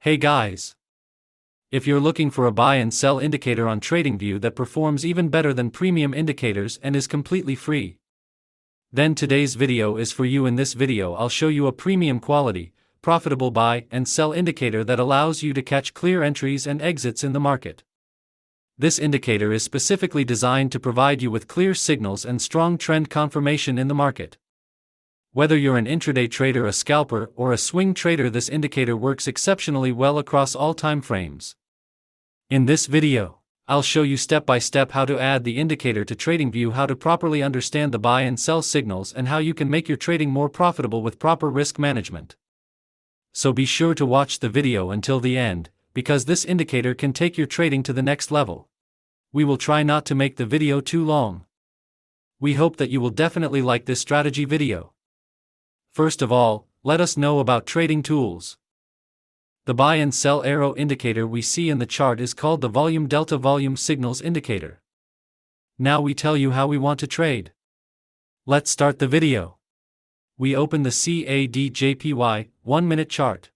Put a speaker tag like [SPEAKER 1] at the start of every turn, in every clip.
[SPEAKER 1] Hey guys! If you're looking for a buy and sell indicator on Tradingview that performs even better than premium indicators and is completely free, then today's video is for you. In this video I'll show you a premium quality, profitable buy and sell indicator that allows you to catch clear entries and exits in the market. This indicator is specifically designed to provide you with clear signals and strong trend confirmation in the market. Whether you're an intraday trader, a scalper, or a swing trader, this indicator works exceptionally well across all time frames. In this video, I'll show you step by step how to add the indicator to Tradingview, how to properly understand the buy and sell signals, and how you can make your trading more profitable with proper risk management. So be sure to watch the video until the end, because this indicator can take your trading to the next level. We will try not to make the video too long. We hope that you will definitely like this strategy video. First of all, let us know about trading tools. The buy and sell arrow indicator we see in the chart is called the volume delta volume signals indicator. Now we tell you how we want to trade. Let's start the video. We open the CADJPY 1-minute chart.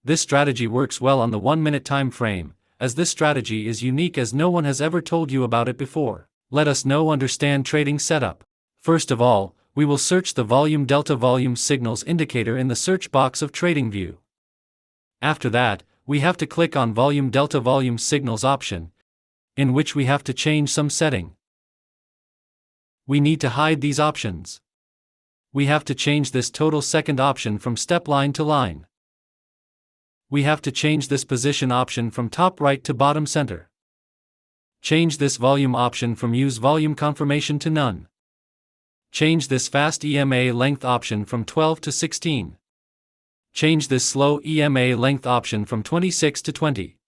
[SPEAKER 1] This strategy works well on the 1-minute time frame, as this strategy is unique as no one has ever told you about it before. Let us know understand trading setup. First of all, we will search the volume delta volume signals indicator in the search box of Tradingview. After that, we have to click on volume delta volume signals option, in which we have to change some setting. We need to hide these options. We have to change this total second option from step line to line. We have to change this position option from top right to bottom center. Change this volume option from use volume confirmation to none. Change this fast EMA length option from 12 to 16. Change this slow EMA length option from 26 to 20.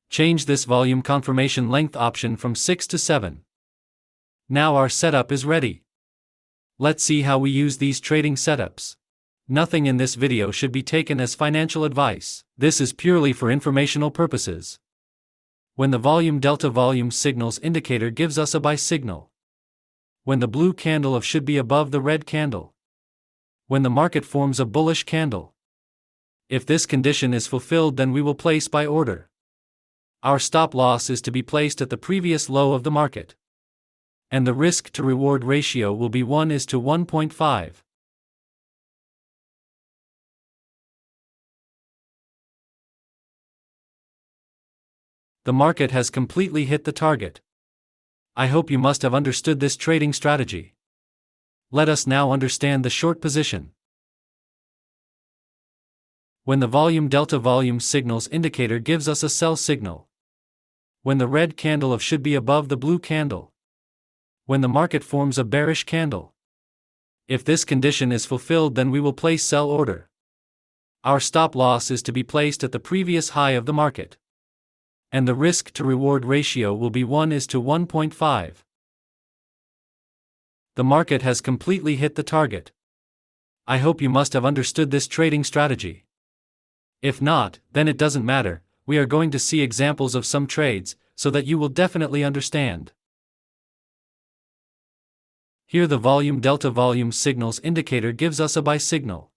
[SPEAKER 1] Change this volume confirmation length option from 6 to 7. Now our setup is ready. Let's see how we use these trading setups. Nothing in this video should be taken as financial advice. This is purely for informational purposes. When the volume delta volume signals indicator gives us a buy signal. When the blue candle should be above the red candle. When the market forms a bullish candle. If this condition is fulfilled, then we will place buy order. Our stop loss is to be placed at the previous low of the market. And the risk to reward ratio will be 1:1.5. The market has completely hit the target. I hope you must have understood this trading strategy. Let us now understand the short position. When the volume delta volume signals indicator gives us a sell signal. When the red candle should be above the blue candle. When the market forms a bearish candle. If this condition is fulfilled, then we will place sell order. Our stop loss is to be placed at the previous high of the market. And the risk to reward ratio will be 1:1.5. The market has completely hit the target. I hope you must have understood this trading strategy. If not, then it doesn't matter, we are going to see examples of some trades, so that you will definitely understand. Here the volume delta volume signals indicator gives us a buy signal.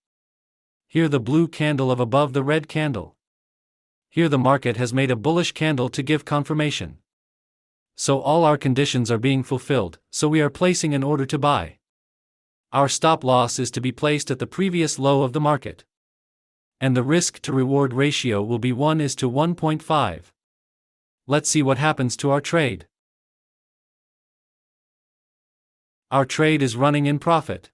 [SPEAKER 1] Here the blue candle above the red candle. Here the market has made a bullish candle to give confirmation. So all our conditions are being fulfilled, so we are placing an order to buy. Our stop loss is to be placed at the previous low of the market. And the risk to reward ratio will be 1:1.5. Let's see what happens to our trade. Our trade is running in profit.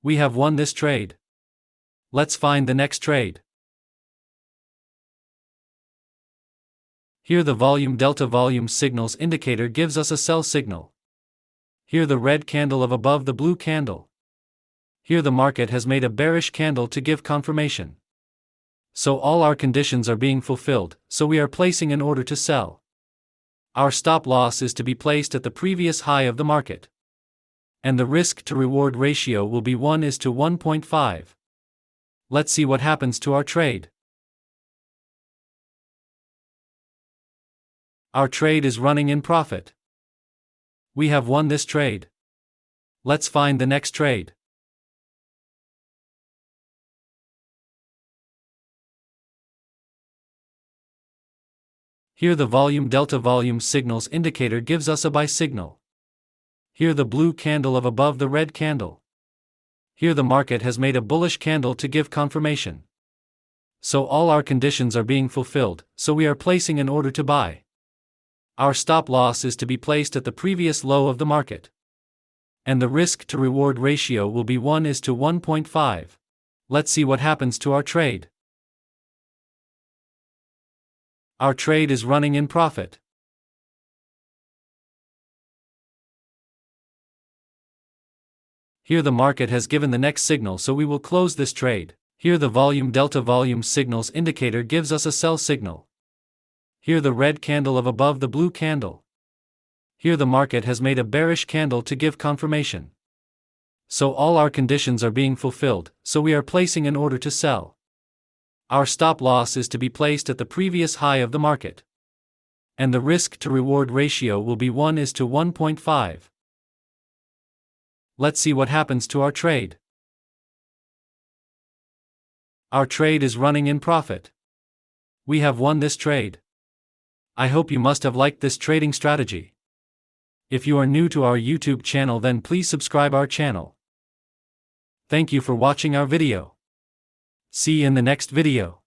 [SPEAKER 1] We have won this trade. Let's find the next trade. Here the volume delta volume signals indicator gives us a sell signal. Here the red candle above the blue candle. Here the market has made a bearish candle to give confirmation. So all our conditions are being fulfilled, so we are placing an order to sell. Our stop loss is to be placed at the previous high of the market. And the risk to reward ratio will be 1:1.5. Let's see what happens to our trade. Our trade is running in profit. We have won this trade. Let's find the next trade. Here the volume delta volume signals indicator gives us a buy signal. Here the blue candle of above the red candle. Here the market has made a bullish candle to give confirmation. So all our conditions are being fulfilled, so we are placing an order to buy. Our stop loss is to be placed at the previous low of the market. And the risk to reward ratio will be 1:1.5. Let's see what happens to our trade. Our trade is running in profit. Here the market has given the next signal, so we will close this trade. Here the volume delta volume signals indicator gives us a sell signal. Here the red candle of above the blue candle. Here the market has made a bearish candle to give confirmation. So all our conditions are being fulfilled, so we are placing an order to sell. Our stop loss is to be placed at the previous high of the market. And the risk to reward ratio will be 1:1.5. Let's see what happens to our trade. Our trade is running in profit. We have won this trade. I hope you must have liked this trading strategy. If you are new to our YouTube channel, then please subscribe our channel. Thank you for watching our video. See you in the next video.